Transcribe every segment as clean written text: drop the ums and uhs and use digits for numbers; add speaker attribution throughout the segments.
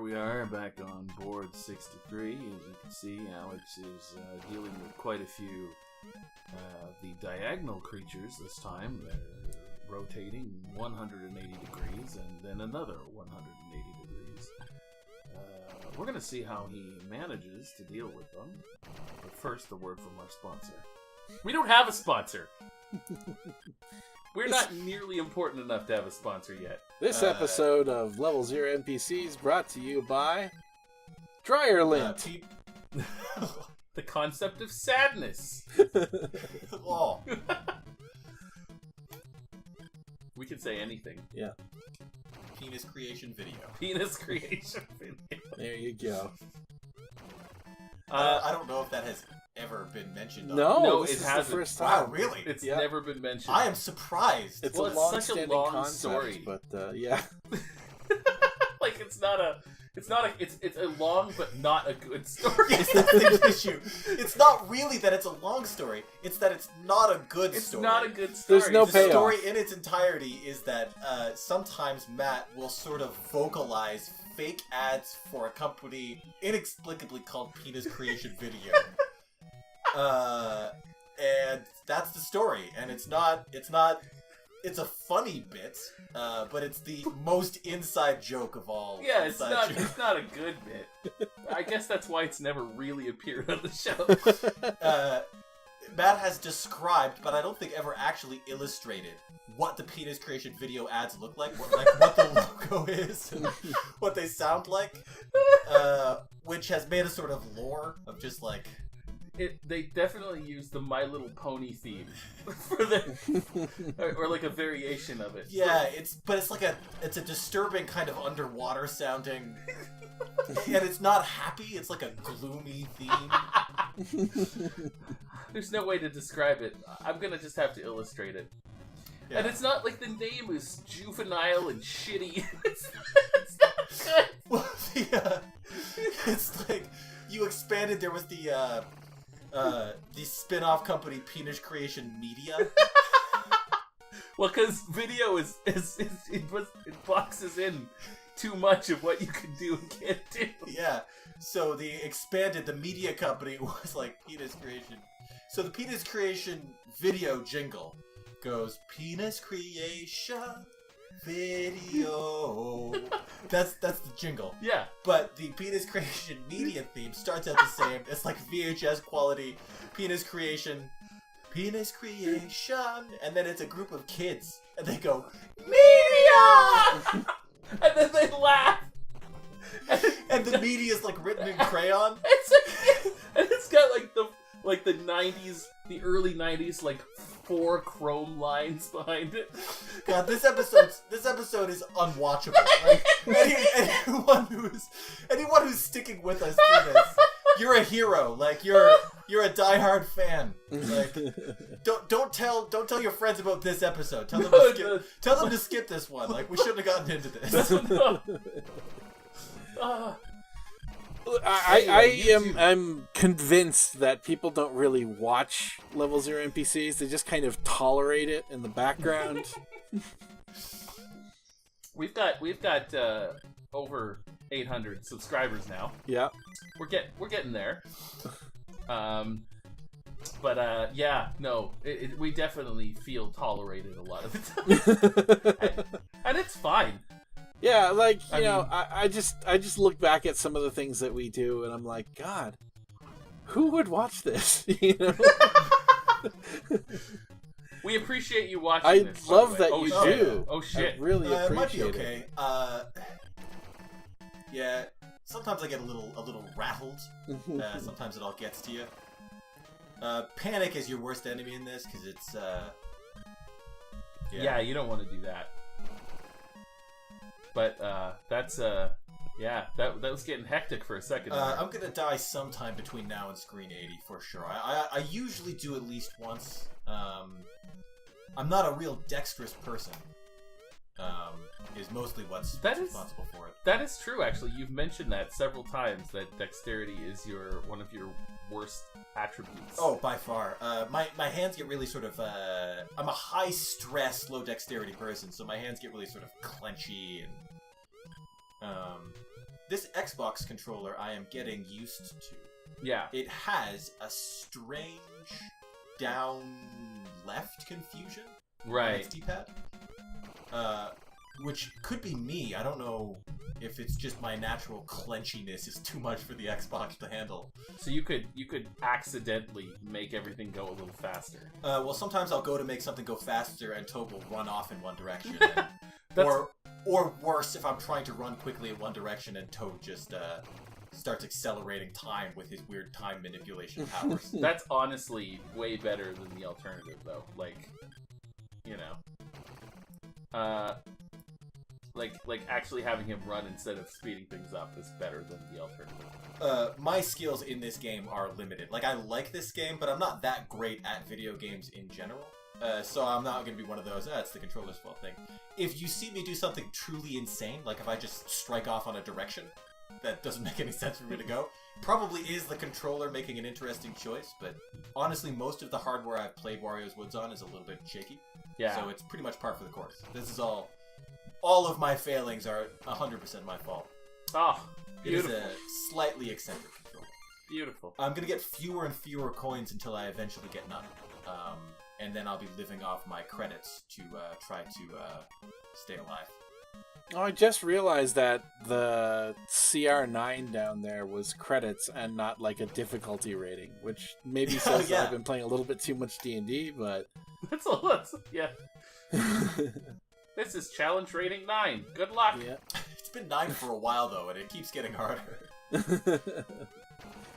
Speaker 1: we are back on board 63. As you can see, Alex is dealing with quite a few the diagonal creatures this time. They're rotating 180 degrees and then another 180 degrees. We're going to see how he manages to deal with them. But first, a word from our sponsor. We don't have a sponsor! We're not nearly important enough to have a sponsor yet.
Speaker 2: This episode of Level 0 NPCs brought to you by Dryer Lint.
Speaker 1: The concept of sadness.
Speaker 3: Oh.
Speaker 1: We can say anything.
Speaker 2: Yeah.
Speaker 3: Penis creation video.
Speaker 1: Penis creation video.
Speaker 2: There you go.
Speaker 3: I don't know if that has ever been mentioned.
Speaker 2: No,
Speaker 1: it
Speaker 2: this is
Speaker 1: hasn't.
Speaker 2: the first time.
Speaker 3: Wow, really?
Speaker 1: It's never been mentioned.
Speaker 3: I am surprised.
Speaker 2: It's
Speaker 1: Well,
Speaker 2: a
Speaker 1: it's
Speaker 2: long-standing
Speaker 1: such a long
Speaker 2: concept,
Speaker 1: story.
Speaker 2: but yeah.
Speaker 1: Like it's a long but not a good story.
Speaker 3: Yes, that's the issue. It's not really that it's a long story. It's that it's not a good
Speaker 1: It's
Speaker 3: story.
Speaker 1: not a good story.
Speaker 2: There's no
Speaker 3: The
Speaker 2: payoff.
Speaker 3: story in its entirety is that sometimes Matt will sort of vocalize fake ads for a company inexplicably called Penis Creation Video. And that's the story. And it's a funny bit, but it's the most inside joke of all.
Speaker 1: Yeah, it's
Speaker 3: inside jokes.
Speaker 1: not a good bit. I guess that's why it's never really appeared on the show.
Speaker 3: Matt has described, but I don't think ever actually illustrated, what the Penis Creation Video ads look like, what the logo is, and what they sound like, which has made a sort of lore of just like...
Speaker 1: They definitely use the My Little Pony theme for the, or like a variation of it.
Speaker 3: Yeah, it's a disturbing kind of underwater sounding, and it's not happy. It's like a gloomy theme.
Speaker 1: There's no way to describe it. I'm gonna just have to illustrate it.
Speaker 3: Yeah.
Speaker 1: And it's not like the name is juvenile and shitty. It's not good.
Speaker 3: Well, it's like you expanded. There was the spin-off company Penis Creation Media.
Speaker 1: Well, because video it boxes in too much of what you can do and can't do.
Speaker 3: Yeah, so the media company was like Penis Creation. So the Penis Creation Video jingle goes, Penis Creation Video. That's the jingle.
Speaker 1: Yeah.
Speaker 3: But the Penis Creation Media theme starts out the same. It's like VHS quality. Penis Creation, and then it's a group of kids, and they go, Media!
Speaker 1: And then they laugh.
Speaker 3: And the media is like written in crayon.
Speaker 1: And it's got like the 90s, the early 90s, like 4 chrome lines behind it.
Speaker 3: God, this episode is unwatchable. Like, anyone who's sticking with us through this, you're a hero. Like you're a diehard fan. Like don't tell your friends about this episode. Tell them to skip this one. Like we shouldn't have gotten into this.
Speaker 2: I'm convinced that people don't really watch Level 0 NPCs. They just kind of tolerate it in the background.
Speaker 1: We've got over 800 subscribers now.
Speaker 2: Yeah.
Speaker 1: We're getting there. We definitely feel tolerated a lot of the time. and it's fine.
Speaker 2: Yeah, like, I just look back at some of the things that we do, and I'm like, God, who would watch this? You know?
Speaker 1: We appreciate you watching
Speaker 2: I
Speaker 1: this.
Speaker 2: love that you
Speaker 1: shit.
Speaker 2: do.
Speaker 1: Oh, shit.
Speaker 2: I really
Speaker 3: It might
Speaker 2: appreciate
Speaker 3: be okay. Yeah, sometimes I get a little rattled. Sometimes it all gets to you. Panic is your worst enemy in this, because it's,
Speaker 1: Yeah, you don't want to do that. But that was getting hectic for a second.
Speaker 3: I'm gonna die sometime between now and Screen 80 for sure. I usually do at least once. I'm not a real dexterous person. Is mostly what's responsible for it.
Speaker 1: That is true, actually. You've mentioned that several times, that dexterity is one of your worst attributes.
Speaker 3: Oh, by far. My hands get really sort of... I'm a high-stress, low-dexterity person, so my hands get really sort of clenchy and... this Xbox controller I am getting used to.
Speaker 1: Yeah.
Speaker 3: It has a strange down left confusion.
Speaker 1: Right.
Speaker 3: On its D-pad. Which could be me. I don't know if it's just my natural clenchiness is too much for the Xbox to handle.
Speaker 1: So you could accidentally make everything go a little faster.
Speaker 3: Well, sometimes I'll go to make something go faster and Toad will run off in one direction. Or worse, if I'm trying to run quickly in one direction and Toad just starts accelerating time with his weird time manipulation powers.
Speaker 1: That's honestly way better than the alternative, though. Like, you know. Like actually having him run instead of speeding things up is better than the alternative.
Speaker 3: My skills in this game are limited. Like, I like this game, but I'm not that great at video games in general. So I'm not going to be one of those, it's the controller's fault thing. If you see me do something truly insane, like if I just strike off on a direction that doesn't make any sense for me to go, probably is the controller making an interesting choice, but honestly, most of the hardware I've played Wario's Woods on is a little bit shaky.
Speaker 1: Yeah.
Speaker 3: So it's pretty much par for the course. This is all of my failings are 100% my fault.
Speaker 1: Oh, beautiful.
Speaker 3: It is a slightly eccentric controller.
Speaker 1: Beautiful.
Speaker 3: I'm going to get fewer and fewer coins until I eventually get none. And then I'll be living off my credits to try to stay alive.
Speaker 2: Oh, I just realized that the CR9 down there was credits and not like a difficulty rating, which maybe says that I've been playing a little bit too much D&D, but...
Speaker 1: That's a lot. Yeah. This is challenge rating 9. Good luck.
Speaker 2: Yeah.
Speaker 3: It's been 9 for a while, though, and it keeps getting harder.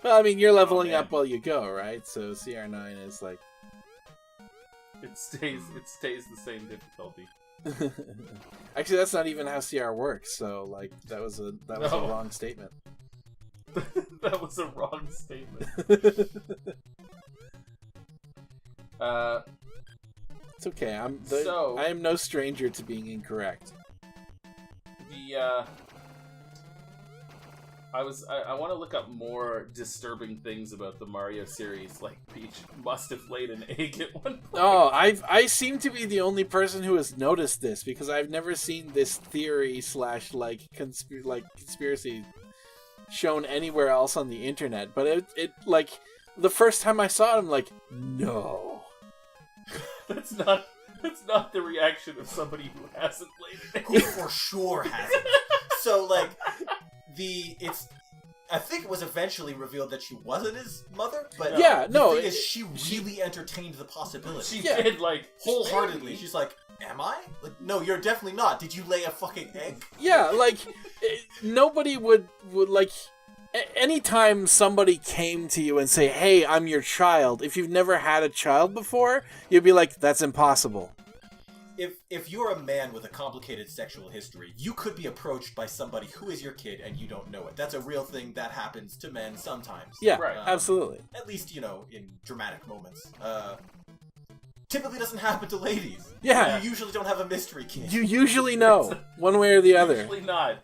Speaker 2: Well, I mean, you're leveling up while you go, right? So CR9 is like...
Speaker 1: It stays the same difficulty.
Speaker 2: Actually, that's not even how CR works, so, like, that was a wrong statement.
Speaker 1: That was a wrong statement.
Speaker 2: It's okay. I am no stranger to being incorrect.
Speaker 1: I want to look up more disturbing things about the Mario series. Like Peach must have laid an egg at one point.
Speaker 2: Oh, I seem to be the only person who has noticed this because I've never seen this theory / conspiracy shown anywhere else on the internet. But it like the first time I saw it, I'm like, no.
Speaker 1: That's not the reaction of somebody who hasn't laid an egg.
Speaker 3: Who for sure hasn't. So, like, I think it was eventually revealed that she wasn't his mother, but the thing is, she really entertained the possibility.
Speaker 1: She did, like,
Speaker 3: wholeheartedly.
Speaker 1: maybe.
Speaker 3: She's like, am I? Like, no, you're definitely not. Did you lay a fucking egg?
Speaker 2: Yeah, like, nobody would like... Anytime somebody came to you and say, hey, I'm your child, if you've never had a child before, you'd be like, that's impossible.
Speaker 3: If you're a man with a complicated sexual history, you could be approached by somebody who is your kid and you don't know it. That's a real thing that happens to men sometimes.
Speaker 2: Yeah, right. Absolutely.
Speaker 3: At least, in dramatic moments. Typically doesn't happen to ladies.
Speaker 2: Yeah.
Speaker 3: You usually don't have a mystery kid.
Speaker 2: You usually know, one way or the other.
Speaker 1: Usually not.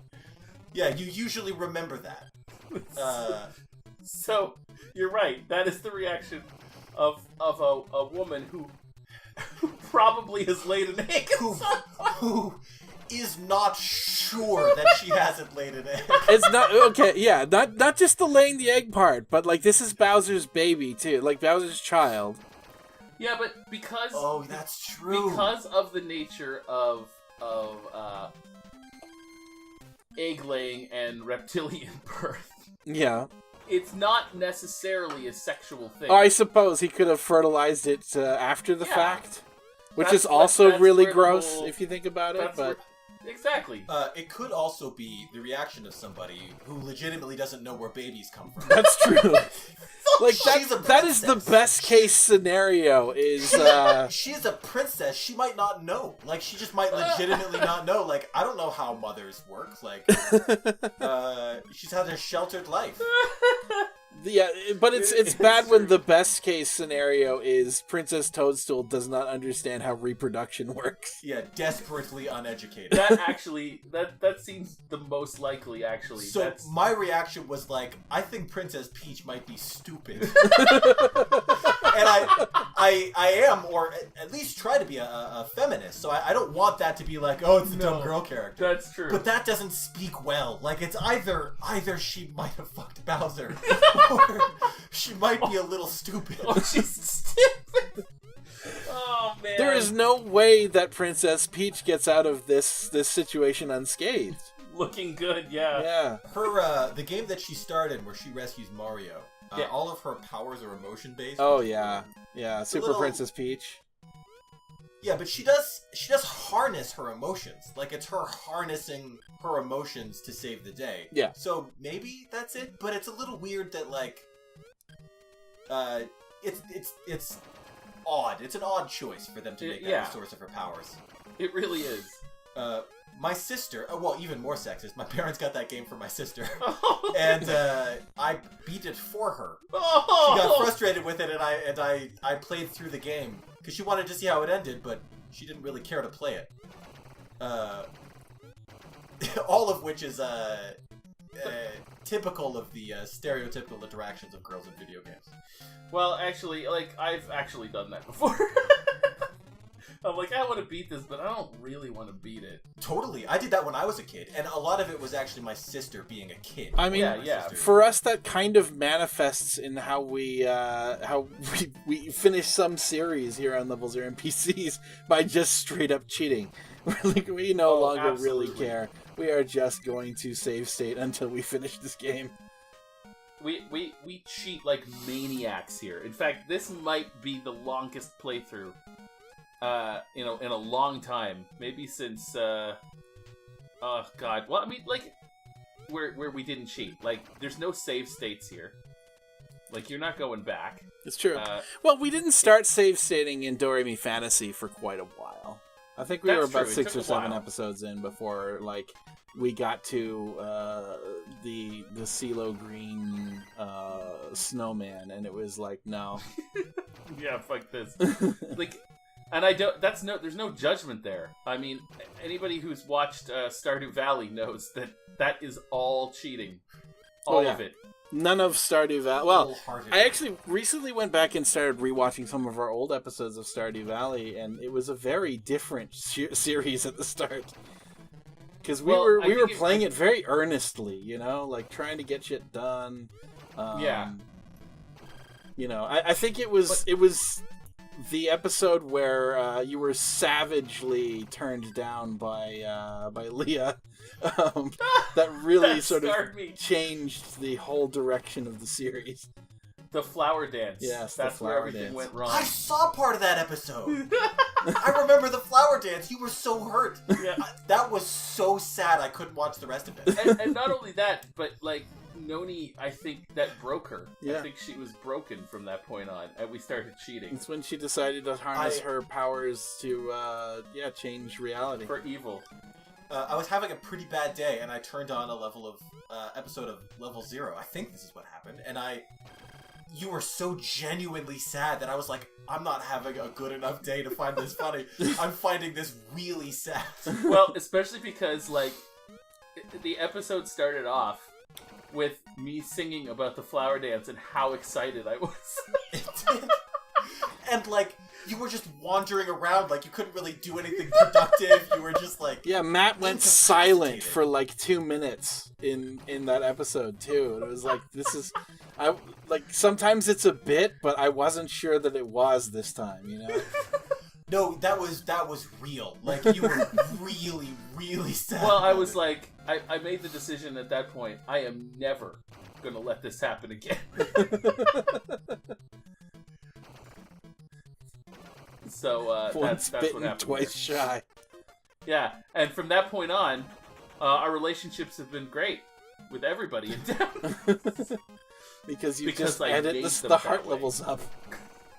Speaker 3: Yeah, you usually remember that.
Speaker 1: So, you're right. That is the reaction of a woman who probably has laid an egg.
Speaker 3: Who is not sure that she hasn't laid an egg.
Speaker 2: It's not okay. Yeah, not just the laying the egg part, but like this is Bowser's baby too, like Bowser's child.
Speaker 1: Yeah, but because
Speaker 3: that's true.
Speaker 1: Because of the nature of egg laying and reptilian birth.
Speaker 2: Yeah.
Speaker 1: It's not necessarily a sexual thing.
Speaker 2: Oh, I suppose he could have fertilized it after the fact, which is also
Speaker 1: that's
Speaker 2: really gross if you think about it. But
Speaker 1: exactly.
Speaker 3: It could also be the reaction of somebody who legitimately doesn't know where babies come from.
Speaker 2: That's true. Like that is the best case scenario. Is
Speaker 3: she's a princess. She might not know. Like she just might legitimately not know. Like I don't know how mothers work. Like she's had a sheltered life.
Speaker 2: Yeah, but it's bad when the best case scenario is Princess Toadstool does not understand how reproduction works.
Speaker 3: Yeah, desperately uneducated.
Speaker 1: That seems the most likely, actually.
Speaker 3: So my reaction was like, I think Princess Peach might be stupid. And I am, or at least try to be a feminist. So I don't want that to be like, oh, it's the dumb girl character.
Speaker 1: That's true.
Speaker 3: But that doesn't speak well. Like, it's either she might have fucked Bowser, or she might be a little stupid.
Speaker 1: Oh, she's stupid. Oh, man.
Speaker 2: There is no way that Princess Peach gets out of this situation unscathed.
Speaker 1: Looking good, yeah.
Speaker 2: Yeah.
Speaker 3: Her, the game that she starred in where she rescues Mario, all of her powers are emotion-based.
Speaker 2: Oh, yeah. Yeah, Super Princess Peach.
Speaker 3: Yeah, but she does harness her emotions. Like, it's her harnessing her emotions to save the day.
Speaker 2: Yeah.
Speaker 3: So maybe that's it, but it's a little weird that, like, it's odd. It's an odd choice for them to make that the source of her powers.
Speaker 1: It really is.
Speaker 3: My sister, well, even more sexist, my parents got that game for my sister. And I beat it for her.
Speaker 1: Oh!
Speaker 3: She got frustrated with it, and I played through the game. Because she wanted to see how it ended, but she didn't really care to play it. All of which is typical of the stereotypical interactions of girls in video games.
Speaker 1: Well, actually, like, I've actually done that before. I'm like, I want to beat this, but I don't really want to beat it.
Speaker 3: Totally. I did that when I was a kid, and a lot of it was actually my sister being a kid.
Speaker 2: I mean, for us, that kind of manifests in how we finish some series here on Level Zero NPCs by just straight up cheating. Like, we no longer really care. We are just going to save state until we finish this game.
Speaker 1: We cheat like maniacs here. In fact, this might be the longest playthrough in a long time. Maybe since oh god. Well, I mean, like, where we didn't cheat. Like, there's no save states here. Like, you're not going back.
Speaker 2: It's true. Well, we didn't start save stating in Doremi Fantasy for quite a while. I think we were about 6 or 7 episodes in before, like, we got to the CeeLo Green snowman, and it was like, no.
Speaker 1: Yeah, fuck this. Like, and there's no judgment there. I mean, anybody who's watched Stardew Valley knows that is all cheating. All of it.
Speaker 2: None of Stardew Valley. Well, I actually recently went back and started rewatching some of our old episodes of Stardew Valley, and it was a very different series at the start. Because we were playing it very earnestly, you know, like trying to get shit done.
Speaker 1: Yeah.
Speaker 2: You know, I think it was the episode where you were savagely turned down by Leah. That really sort of changed the whole direction of the series.
Speaker 1: The flower dance.
Speaker 2: Yes,
Speaker 1: that's where everything went wrong.
Speaker 3: I saw part of that episode. I remember the flower dance. You were so hurt.
Speaker 1: Yeah.
Speaker 3: That was so sad. I couldn't watch the rest of it.
Speaker 1: And not only that, but like Noni, I think that broke her.
Speaker 2: Yeah.
Speaker 1: I think she was broken from that point on, and we started cheating.
Speaker 2: It's when she decided to harness her powers to change reality
Speaker 1: for evil.
Speaker 3: I was having a pretty bad day, and I turned on a episode of Level Zero. I think this is what happened, and you were so genuinely sad that I was like, I'm not having a good enough day to find this funny. I'm finding this really sad.
Speaker 1: Well, especially because, like, the episode started off with me singing about the flower dance and how excited I was.
Speaker 3: It did. And, like, you were just wandering around, like, you couldn't really do anything productive. You were just, like...
Speaker 2: Yeah, Matt went silent for, like, 2 minutes in that episode, too. And it was like, this is... sometimes it's a bit, but I wasn't sure that it was this time, you know?
Speaker 3: No, that was real. Like, you were really, really sad.
Speaker 1: Well, I was like... I made the decision at that point, I am never gonna let this happen again. So that's what happened.
Speaker 2: Twice shy.
Speaker 1: Yeah, and from that point on, our relationships have been great with everybody in town.
Speaker 2: because you just added the heart levels up.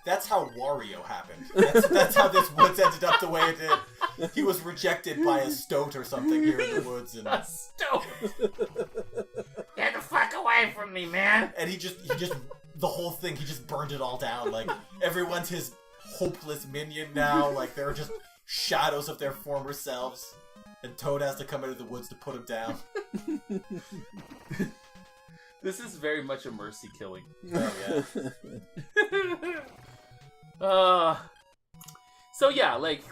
Speaker 3: That's how Wario happened. That's how this woods ended up the way it did. He was rejected by a stoat or something here in the woods. And...
Speaker 1: A stoat! Get the fuck away away from me, man!
Speaker 3: And he just the whole thing, he just burned it all down. Like, everyone's his hopeless minion now. Like, they're just shadows of their former selves. And Toad has to come out of the woods to put him down.
Speaker 1: This is very much a mercy killing.
Speaker 3: Oh, yeah.
Speaker 1: So yeah, like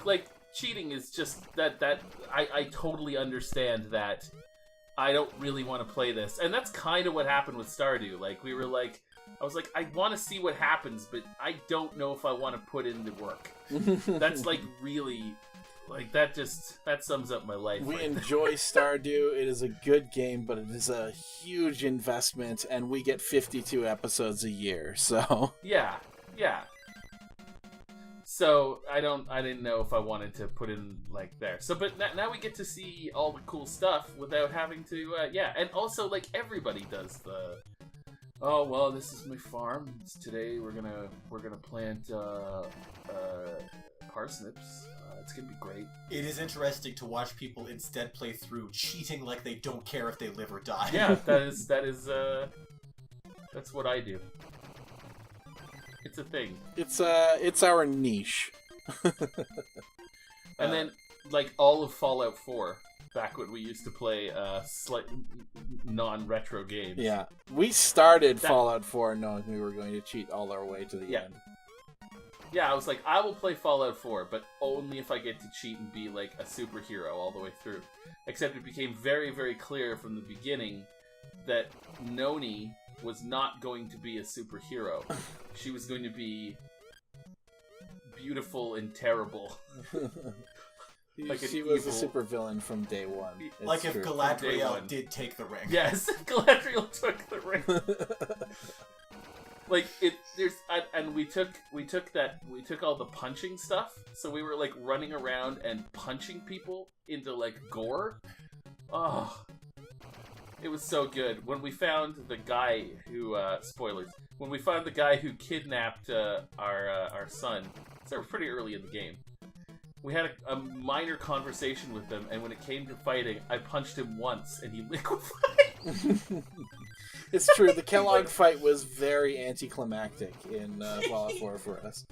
Speaker 1: cheating is just that I totally understand that. I don't really want to play this. And that's kind of what happened with Stardew. Like, we were like, I was like, I want to see what happens, but I don't know if I want to put in the work. That's like really, like, that sums up my life.
Speaker 2: We
Speaker 1: right
Speaker 2: enjoy Stardew. It is a good game, but it is a huge investment, and we get 52 episodes a year, so...
Speaker 1: Yeah. So I didn't know if I wanted to put in like there. So, but now we get to see all the cool stuff without having to, and also like everybody does the, oh well, this is my farm. Today we're gonna plant parsnips. It's gonna be great.
Speaker 3: It is interesting to watch people instead play through cheating like they don't care if they live or die.
Speaker 1: Yeah, that's what I do. It's a thing.
Speaker 2: It's our niche.
Speaker 1: And then, like, all of Fallout 4, back when we used to play non-retro games.
Speaker 2: Yeah. We started Fallout 4 knowing we were going to cheat all our way to the end.
Speaker 1: Yeah, I was like, I will play Fallout 4, but only if I get to cheat and be, like, a superhero all the way through. Except it became very, very clear from the beginning that Noni was not going to be a superhero. She was going to be beautiful and terrible.
Speaker 2: Like she was a supervillain from day one.
Speaker 3: Like if Galadriel did take the ring.
Speaker 1: Yes, Galadriel took the ring. Like we took all the punching stuff, so we were like running around and punching people into like gore. Oh, it was so good. When we found the guy who, spoilers, when we found the guy who kidnapped our son, so pretty early in the game, we had a minor conversation with him, and when it came to fighting, I punched him once, and he liquefied.
Speaker 2: It's true, the Kellogg fight was very anticlimactic in Fallout 4 for us.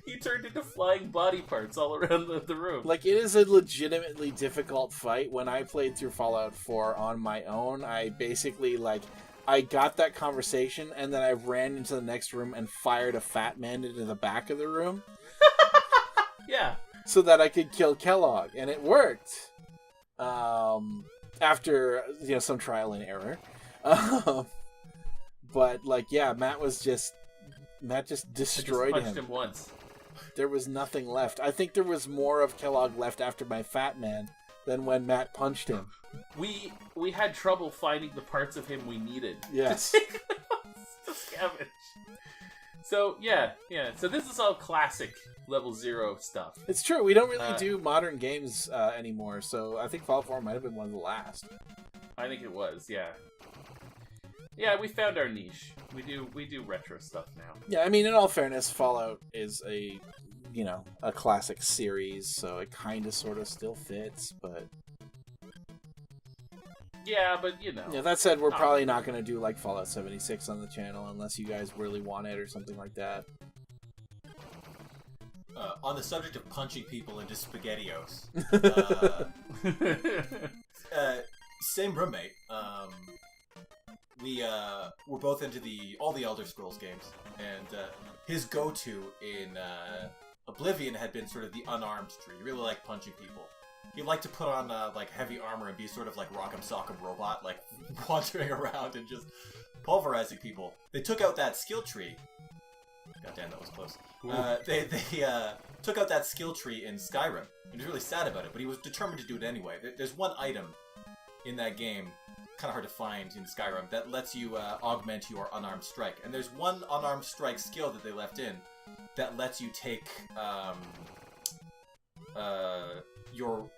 Speaker 1: He turned into flying body parts all around the room.
Speaker 2: Like, it is a legitimately difficult fight. When I played through Fallout 4 on my own, I basically, like, I got that conversation, and then I ran into the next room and fired a fat man into the back of the room.
Speaker 1: Yeah.
Speaker 2: So that I could kill Kellogg, and it worked. After, some trial and error. But, like, yeah, Matt just destroyed him.
Speaker 1: I just punched him once.
Speaker 2: There was nothing left. I think there was more of Kellogg left after my fat man than when Matt punched him.
Speaker 1: We had trouble finding the parts of him we needed.
Speaker 2: Yes.
Speaker 1: To scavenge. So, yeah. So this is all classic level 0 stuff.
Speaker 2: It's true. We don't really do modern games anymore, so I think Fallout 4 might have been one of the last.
Speaker 1: I think it was, yeah. Yeah, we found our niche. We do retro stuff now.
Speaker 2: Yeah, I mean, in all fairness, Fallout is a classic series, so it kind of sort of still fits, but...
Speaker 1: Yeah, but
Speaker 2: Yeah, that said, we're probably not going to do, like, Fallout 76 on the channel unless you guys really want it or something like that.
Speaker 3: On the subject of punching people into SpaghettiOs, same roommate, we're both into all the Elder Scrolls games, and his go-to in Oblivion had been sort of the unarmed tree. He really liked punching people. He liked to put on like heavy armor and be sort of like Rock'em Sock'em Robot, like wandering around and just pulverizing people. They took out that skill tree. Goddamn, that was close. They took out that skill tree in Skyrim. He was really sad about it, but he was determined to do it anyway. There's one item in that game, kind of hard to find in Skyrim, that lets you augment your unarmed strike. And there's one unarmed strike skill that they left in that lets you take your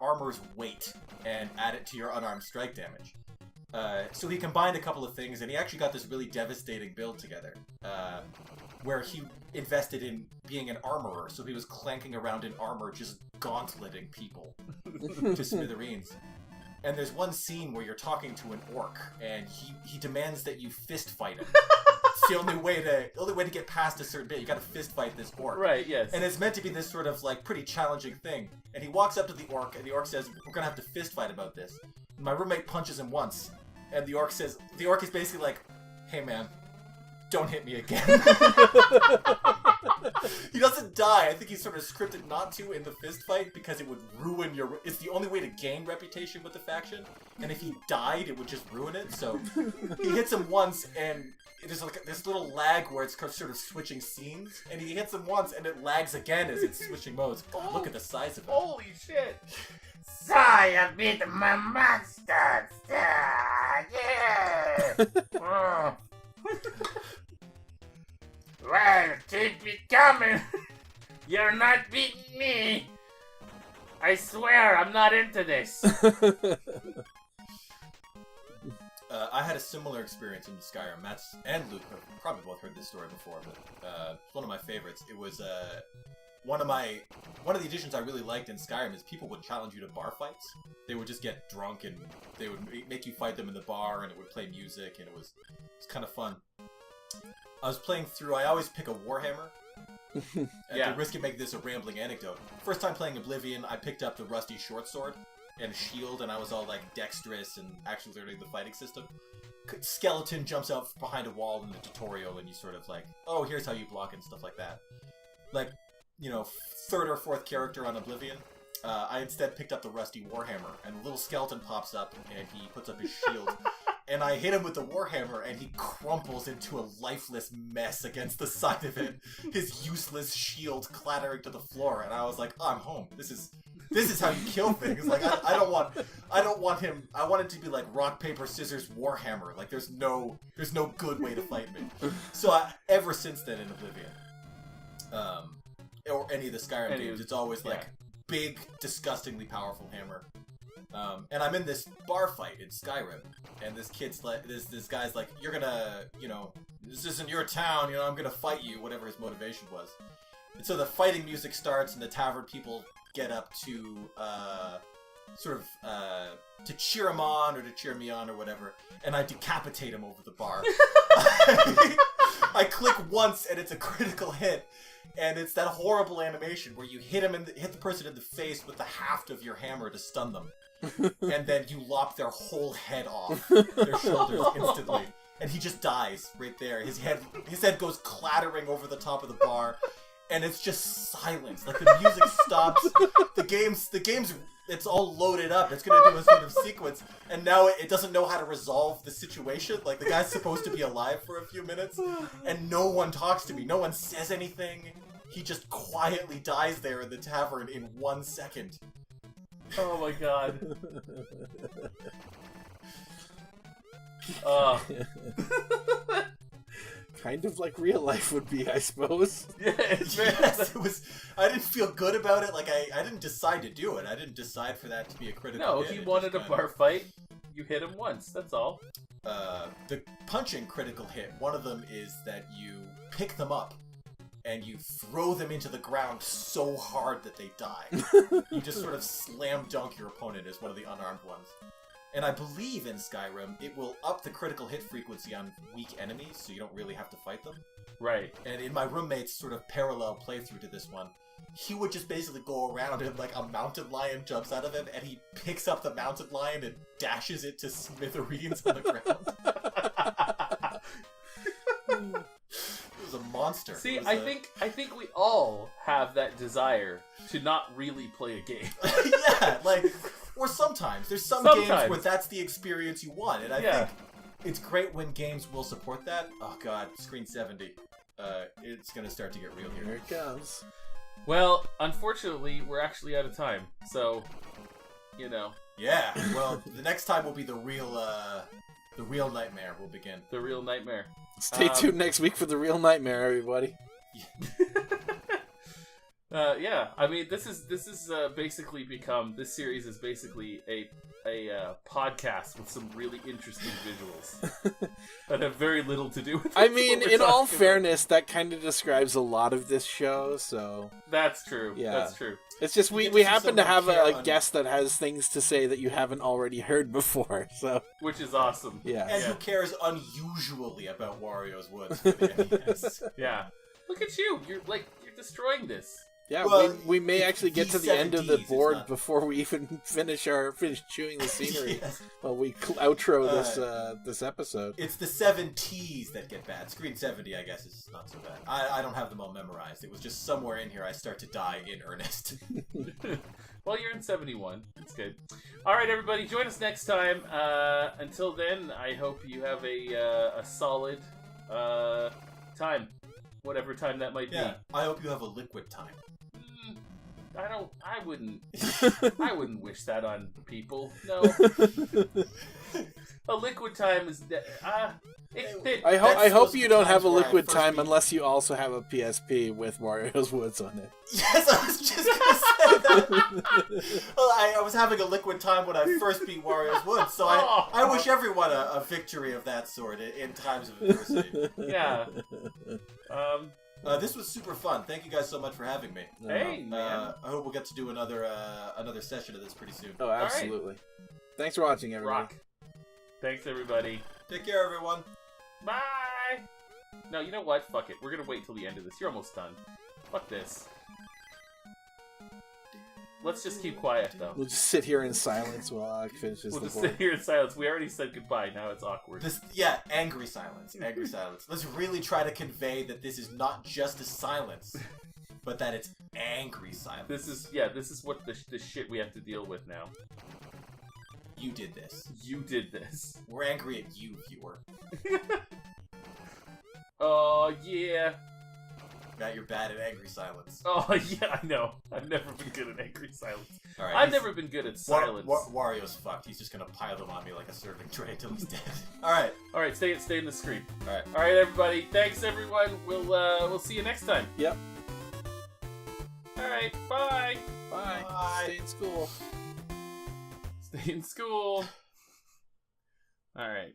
Speaker 3: armor's weight and add it to your unarmed strike damage. So he combined a couple of things, and he actually got this really devastating build together, where he invested in being an armorer, so he was clanking around in armor, just gauntleting people to smithereens. And there's one scene where you're talking to an orc, and he demands that you fist fight him. It's the only way to get past a certain bit. You got to fist fight this orc.
Speaker 1: Right. Yes.
Speaker 3: And it's meant to be this sort of like pretty challenging thing. And he walks up to the orc, and the orc says, "We're gonna have to fist fight about this." And my roommate punches him once, and the orc is basically like, "Hey man, don't hit me again." He doesn't die. I think he's sort of scripted not to in the fist fight because it would ruin your... It's the only way to gain reputation with the faction. And if he died, it would just ruin it. So he hits him once, and there's like this little lag where it's sort of switching scenes. And he hits him once, and it lags again as it's switching modes. God, look at the size of it.
Speaker 1: Holy shit!
Speaker 4: So you beat my monsters! Yeah! Oh. Well, keep it coming. You're not beating me. I swear, I'm not into this.
Speaker 3: I had a similar experience in Skyrim. Matt and Luke have probably both heard this story before, but it's one of my favorites. It was one of the additions I really liked in Skyrim is people would challenge you to bar fights. They would just get drunk and they would make you fight them in the bar, and it would play music, and it was kind of fun. I was playing through. I always pick a Warhammer. At the risk of making this a rambling anecdote, first time playing Oblivion, I picked up the rusty short sword and a shield, and I was all like dexterous and actually learning the fighting system. Skeleton jumps out behind a wall in the tutorial, and you sort of like, oh, here's how you block and stuff like that. Like, you know, third or fourth character on Oblivion. I instead picked up the rusty Warhammer, and a little skeleton pops up, and he puts up his shield. And I hit him with the Warhammer, and he crumples into a lifeless mess against the side of it. His useless shield clattering to the floor, and I was like, oh, I'm home. This is how you kill things. Like I don't want him. I want it to be like rock paper scissors Warhammer. Like there's no good way to fight me. So ever since then in Oblivion, or any of the Skyrim games, it's always like big, disgustingly powerful hammer. And I'm in this bar fight in Skyrim, and this guy's like, you're gonna, you know, this isn't your town, you know, I'm gonna fight you, whatever his motivation was. And so the fighting music starts, and the tavern people get up to, to cheer him on, or to cheer me on, or whatever, and I decapitate him over the bar. I click once, and it's a critical hit. And it's that horrible animation where you hit the person in the face with the haft of your hammer to stun them. And then you lop their whole head off their shoulders instantly. And he just dies right there. His head goes clattering over the top of the bar, and it's just silence. Like the music stops. The game's it's all loaded up. It's gonna do a sort of sequence, and now it doesn't know how to resolve the situation. Like the guy's supposed to be alive for a few minutes, and no one talks to me. No one says anything. He just quietly dies there in the tavern in 1 second.
Speaker 1: Oh my god.
Speaker 2: Kind of like real life would be, I suppose.
Speaker 1: Yeah,
Speaker 3: yes, it was. I didn't feel good about it. Like I didn't decide to do it. I didn't decide for that to be a critical.
Speaker 1: No,
Speaker 3: hit.
Speaker 1: he wanted a bar fight. You hit him once. That's all.
Speaker 3: The punching critical hit. One of them is that you pick them up and you throw them into the ground so hard that they die. You just sort of slam dunk your opponent as one of the unarmed ones. And I believe in Skyrim, it will up the critical hit frequency on weak enemies, so you don't really have to fight them.
Speaker 1: Right.
Speaker 3: And in my roommate's sort of parallel playthrough to this one, he would just basically go around and like a mountain lion jumps out of him, and he picks up the mountain lion and dashes it to smithereens on the ground. It was a monster.
Speaker 1: See, I think we all have that desire to not really play a game.
Speaker 3: Yeah, like, or sometimes there's some games where that's the experience you want, and I think it's great when games will support that. Oh god, screen 70. It's gonna start to get real here.
Speaker 2: Here it comes.
Speaker 1: Well, unfortunately, we're actually out of time, so you know.
Speaker 3: Yeah. Well, the next time will be the real nightmare will begin.
Speaker 1: The real nightmare.
Speaker 2: Stay tuned next week for the real nightmare, everybody.
Speaker 1: Yeah, I mean, this is basically become, this series is basically a podcast with some really interesting visuals that have very little to do with.
Speaker 2: I mean, in all fairness, that kind of describes a lot of this show. So
Speaker 1: that's true.
Speaker 2: Yeah,
Speaker 1: that's true.
Speaker 2: It's just we happen to have a guest that has things to say that you haven't already heard before. So
Speaker 1: which is awesome.
Speaker 2: Yeah,
Speaker 3: and who cares unusually about Wario's Woods for the NES?
Speaker 1: Yeah, look at you. You're destroying this.
Speaker 2: Yeah,
Speaker 3: well,
Speaker 2: we may actually get to the end of the
Speaker 3: V70s,
Speaker 2: board before we even finish chewing the scenery.
Speaker 3: Yes.
Speaker 2: Well, we outro this episode.
Speaker 3: It's the 7 T's that get bad. Screen 70, I guess, is not so bad. I don't have them all memorized. It was just somewhere in here I start to die in earnest.
Speaker 1: Well, you're in 71. It's good. All right, everybody, join us next time. Until then, I hope you have a solid time, whatever time that might be.
Speaker 3: I hope you have a liquid time.
Speaker 1: I wouldn't wish that on people. No. A liquid time is
Speaker 2: I hope you don't have a liquid time unless you also have a PSP with Wario's Woods on it.
Speaker 3: Yes, I was just gonna say that. Well, I was having a liquid time when I first beat Wario's Woods, so I wish everyone a victory of that sort in times of adversity.
Speaker 1: Yeah.
Speaker 3: This was super fun. Thank you guys so much for having me.
Speaker 1: Hey, man.
Speaker 3: I hope we'll get to do another session of this pretty soon.
Speaker 2: Oh, absolutely. Right. Thanks for watching, everybody.
Speaker 1: Rock. Thanks, everybody.
Speaker 3: Take care, everyone.
Speaker 1: Bye! No, you know what? Fuck it. We're gonna wait till the end of this. You're almost done. Fuck this. Let's just keep quiet, though.
Speaker 2: We'll just sit here in silence while Alec finishes
Speaker 1: We'll
Speaker 2: the
Speaker 1: just
Speaker 2: board.
Speaker 1: sit here in silence. We already said goodbye. Now it's awkward.
Speaker 3: Angry silence. Angry silence. Let's really try to convey that this is not just a silence, but that it's angry silence.
Speaker 1: This is what the shit we have to deal with now.
Speaker 3: You did this.
Speaker 1: You did this.
Speaker 3: We're angry at you, viewer.
Speaker 1: Oh, yeah.
Speaker 3: Matt, you're bad at angry silence.
Speaker 1: Oh, yeah, I know. I've never been good at angry silence.
Speaker 3: All right,
Speaker 1: I've never been good at silence.
Speaker 3: Wario's fucked. He's just gonna pile them on me like a serving tray until he's dead. All right,
Speaker 1: stay in the screen.
Speaker 3: All
Speaker 1: right, everybody. Thanks, everyone. We'll see you next time.
Speaker 2: Yep.
Speaker 1: All right, bye.
Speaker 2: Bye. Stay in school.
Speaker 1: Stay in school. All right.